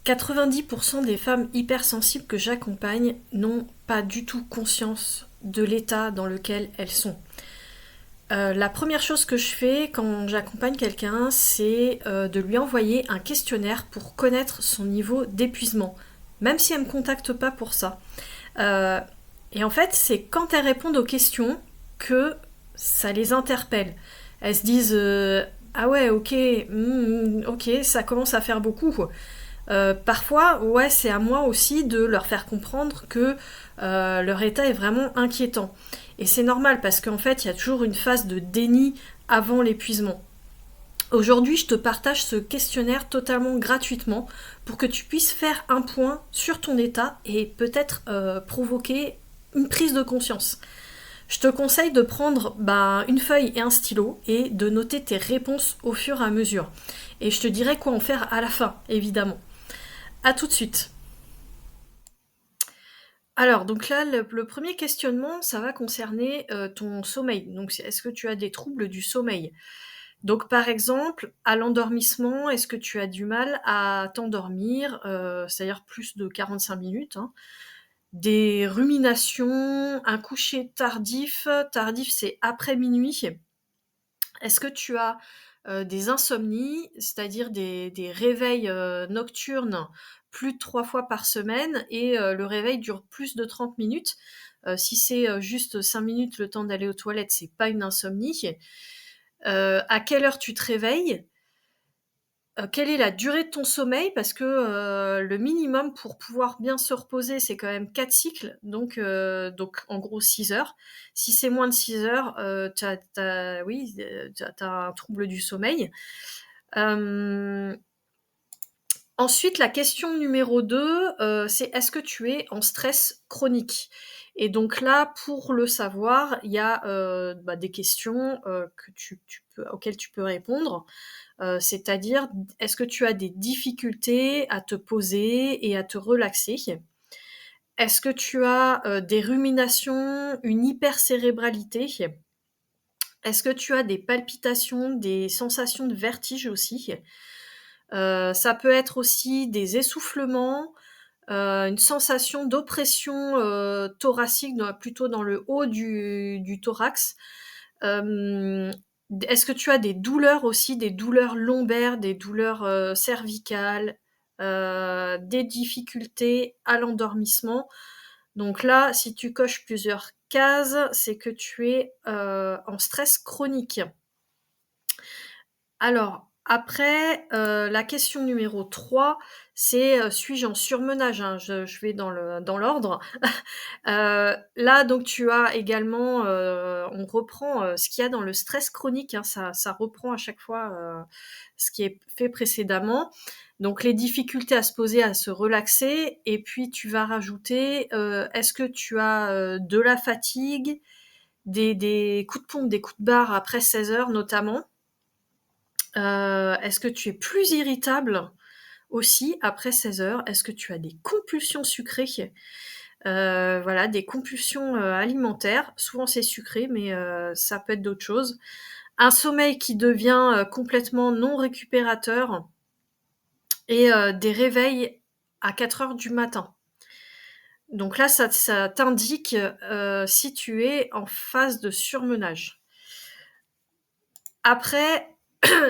90% des femmes hypersensibles que j'accompagne n'ont pas du tout conscience de l'état dans lequel elles sont. La première chose que je fais quand j'accompagne quelqu'un, c'est de lui envoyer un questionnaire pour connaître son niveau d'épuisement, même si elle ne me contacte pas pour ça. Euh, et en fait, c'est quand elles répondent aux questions que ça les interpelle. Elles se disent ah ouais, ok, ok, ça commence à faire beaucoup. Parfois, ouais, c'est à moi aussi de leur faire comprendre que leur état est vraiment inquiétant. Et c'est normal parce qu'en fait, il y a toujours une phase de déni avant l'épuisement. Aujourd'hui, je te partage ce questionnaire totalement gratuitement pour que tu puisses faire un point sur ton état et peut-être provoquer une prise de conscience. Je te conseille de prendre une feuille et un stylo et de noter tes réponses au fur et à mesure. Et je te dirai quoi en faire à la fin, évidemment. À tout de suite. Alors, donc là, le premier questionnement, ça va concerner ton sommeil. Donc, est-ce que tu as des troubles du sommeil? Donc, par exemple, à l'endormissement, est-ce que tu as du mal à t'endormir, c'est-à-dire plus de 45 minutes, hein? Des ruminations, un coucher tardif. Tardif, c'est après minuit. Est-ce que tu as des insomnies, c'est-à-dire des réveils nocturnes plus de 3 fois par semaine et le réveil dure plus de 30 minutes? Si c'est juste 5 minutes le temps d'aller aux toilettes, c'est pas une insomnie. À quelle heure tu te réveilles? Quelle est la durée de ton sommeil? Parce que le minimum pour pouvoir bien se reposer, c'est quand même 4 cycles, donc en gros 6 heures. Si c'est moins de 6 heures, oui, t'as un trouble du sommeil. Ensuite, la question numéro 2, c'est est-ce que tu es en stress chronique? Et donc là, pour le savoir, il y a des questions auxquelles tu peux répondre. C'est-à-dire, est-ce que tu as des difficultés à te poser et à te relaxer? Est-ce que tu as des ruminations, une hypercérébralité? Est-ce que tu as des palpitations, des sensations de vertige aussi? Ça peut être aussi des essoufflements, une sensation d'oppression thoracique, plutôt dans le haut du thorax. Euh, Est-ce que tu as des douleurs aussi, des douleurs lombaires, des douleurs cervicales, des difficultés à l'endormissement? Donc là, si tu coches plusieurs cases, c'est que tu es en stress chronique. Alors, après, la question numéro 3, c'est suis-je en surmenage, hein? Je vais dans l'ordre. Là, donc, tu as également, on reprend ce qu'il y a dans le stress chronique, hein, ça reprend à chaque fois ce qui est fait précédemment. Donc, les difficultés à se poser, à se relaxer, et puis tu vas rajouter est-ce que tu as de la fatigue, des coups de pompe, des coups de barre après 16 heures notamment? Est-ce que tu es plus irritable aussi après 16 heures? Est-ce que tu as des compulsions sucrées? Voilà, des compulsions alimentaires. Souvent c'est sucré, mais ça peut être d'autres choses. Un sommeil qui devient complètement non récupérateur et des réveils à 4 heures du matin. Donc là, ça t'indique si tu es en phase de surmenage. Après,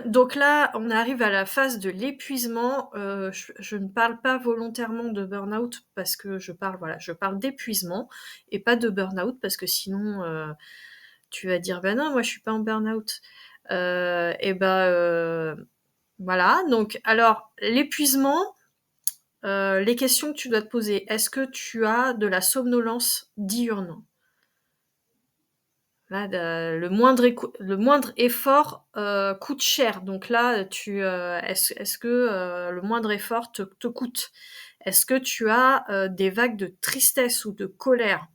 donc là, on arrive à la phase de l'épuisement. Je ne parle pas volontairement de burn-out parce que je parle d'épuisement et pas de burn-out parce que sinon, tu vas dire, ben non, moi je suis pas en burn-out. Et voilà. Donc, alors, l'épuisement, les questions que tu dois te poser. Est-ce que tu as de la somnolence diurne? Là, le moindre effort coûte cher. Donc là, est-ce que le moindre effort te coûte? Est-ce que tu as des vagues de tristesse ou de colère?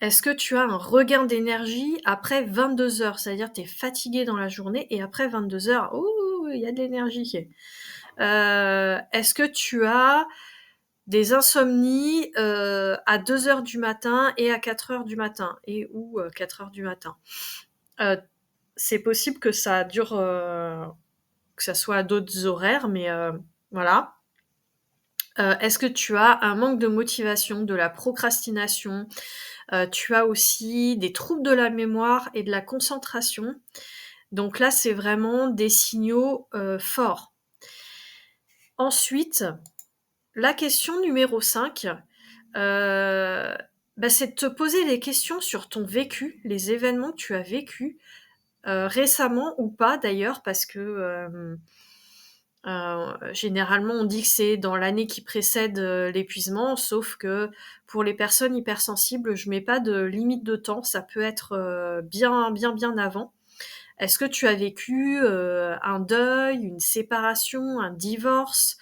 Est-ce que tu as un regain d'énergie après 22 heures? C'est-à-dire tu es fatigué dans la journée et après 22 heures, ouh, il y a de l'énergie. Est-ce que tu as des insomnies à 2 heures du matin et à 4 heures du matin et ou 4 heures du matin? C'est possible que ça dure, que ça soit à d'autres horaires, mais voilà. Est-ce que tu as un manque de motivation, de la procrastination? Tu as aussi des troubles de la mémoire et de la concentration. Donc là, c'est vraiment des signaux, forts. Ensuite, la question numéro 5, c'est de te poser des questions sur ton vécu, les événements que tu as vécus, récemment ou pas d'ailleurs, parce que généralement on dit que c'est dans l'année qui précède l'épuisement, sauf que pour les personnes hypersensibles, je mets pas de limite de temps, ça peut être bien avant. Est-ce que tu as vécu un deuil, une séparation, un divorce?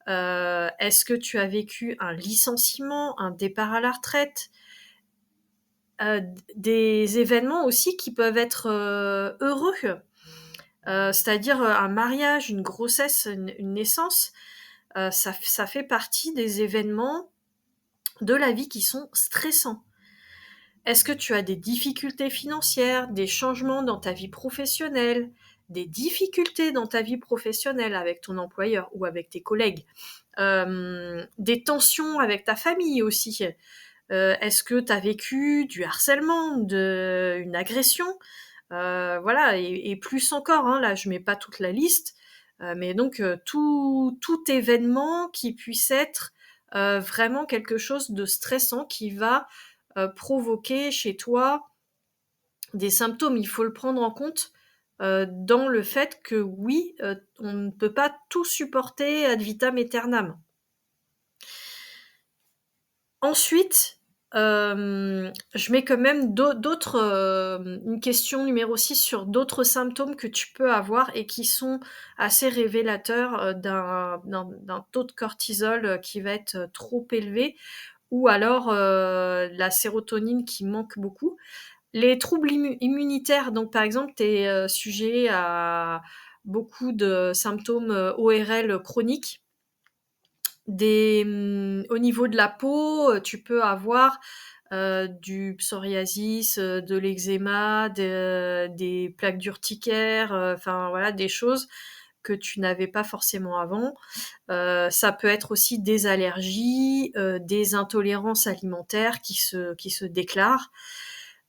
Est-ce que tu as vécu un licenciement, un départ à la retraite? Des événements aussi qui peuvent être heureux, c'est-à-dire un mariage, une grossesse, une naissance. Ça fait partie des événements de la vie qui sont stressants. Est-ce que tu as des difficultés financières, des changements dans ta vie professionnelle, des difficultés dans ta vie professionnelle avec ton employeur ou avec tes collègues, des tensions avec ta famille aussi? Est-ce que tu as vécu du harcèlement, une agression? Voilà, et plus encore, hein, là je mets pas toute la liste, mais donc tout événement qui puisse être vraiment quelque chose de stressant qui va provoquer chez toi des symptômes. Il faut le prendre en compte dans le fait que oui, on ne peut pas tout supporter ad vitam aeternam. Ensuite, je mets quand même une question numéro 6 sur d'autres symptômes que tu peux avoir et qui sont assez révélateurs d'un taux de cortisol qui va être trop élevé, ou alors la sérotonine qui manque beaucoup. Les troubles immunitaires, donc par exemple, tu es sujet à beaucoup de symptômes ORL chroniques. Au niveau de la peau, tu peux avoir du psoriasis, de l'eczéma, des plaques d'urticaire, enfin voilà, des choses que tu n'avais pas forcément avant. Ça peut être aussi des allergies, des intolérances alimentaires qui se déclarent.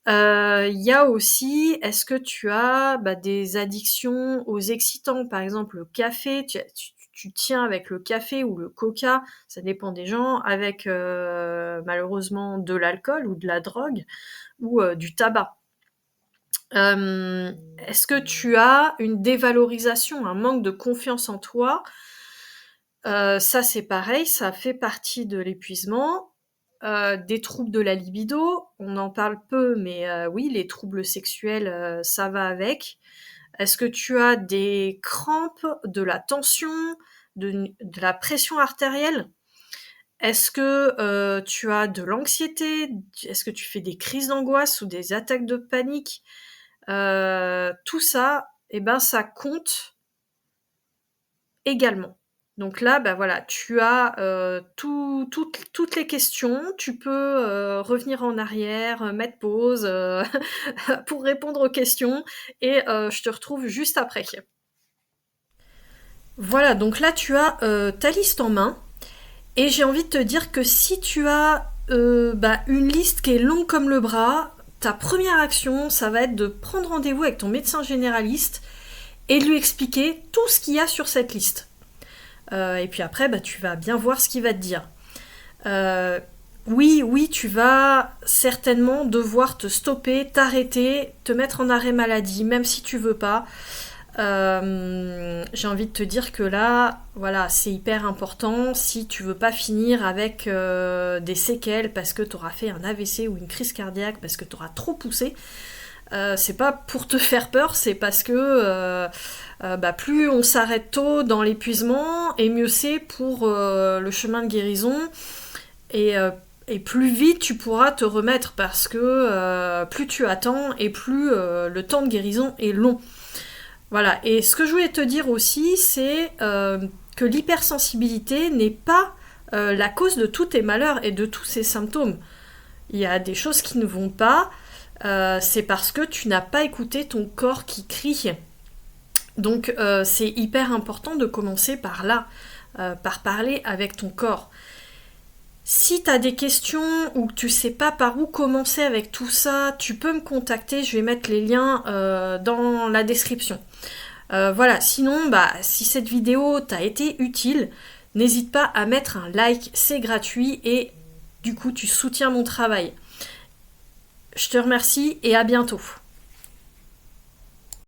Il y a aussi, est-ce que tu as des addictions aux excitants? Par exemple, le café, tu tiens avec le café ou le coca, ça dépend des gens, avec malheureusement de l'alcool ou de la drogue ou du tabac. Est-ce que tu as une dévalorisation, un manque de confiance en toi? Ça c'est pareil, ça fait partie de l'épuisement. Des troubles de la libido, on en parle peu, mais oui, les troubles sexuels, ça va avec. Est-ce que tu as des crampes, de la tension, de la pression artérielle? Est-ce que tu as de l'anxiété? Est-ce que tu fais des crises d'angoisse ou des attaques de panique? Tout ça, ça compte également. Donc là, voilà, tu as toutes les questions, tu peux revenir en arrière, mettre pause pour répondre aux questions, et je te retrouve juste après. Voilà, donc là tu as ta liste en main, et j'ai envie de te dire que si tu as une liste qui est longue comme le bras, ta première action, ça va être de prendre rendez-vous avec ton médecin généraliste et de lui expliquer tout ce qu'il y a sur cette liste. Et puis après, tu vas bien voir ce qu'il va te dire. Oui, tu vas certainement devoir te stopper, t'arrêter, te mettre en arrêt maladie, même si tu veux pas. J'ai envie de te dire que là, voilà, c'est hyper important si tu veux pas finir avec des séquelles parce que tu auras fait un AVC ou une crise cardiaque, parce que tu auras trop poussé. C'est pas pour te faire peur, c'est parce que plus on s'arrête tôt dans l'épuisement, et mieux c'est pour le chemin de guérison, et plus vite tu pourras te remettre, parce que plus tu attends et plus le temps de guérison est long. Voilà, et ce que je voulais te dire aussi, c'est que l'hypersensibilité n'est pas la cause de tous tes malheurs et de tous ces symptômes. Il y a des choses qui ne vont pas, c'est parce que tu n'as pas écouté ton corps qui crie. Donc c'est hyper important de commencer par là. par parler avec ton corps. Si tu as des questions ou que tu sais pas par où commencer avec tout ça, tu peux me contacter, je vais mettre les liens dans la description. Voilà, sinon, si cette vidéo t'a été utile, n'hésite pas à mettre un like, c'est gratuit et du coup tu soutiens mon travail. Je te remercie et à bientôt.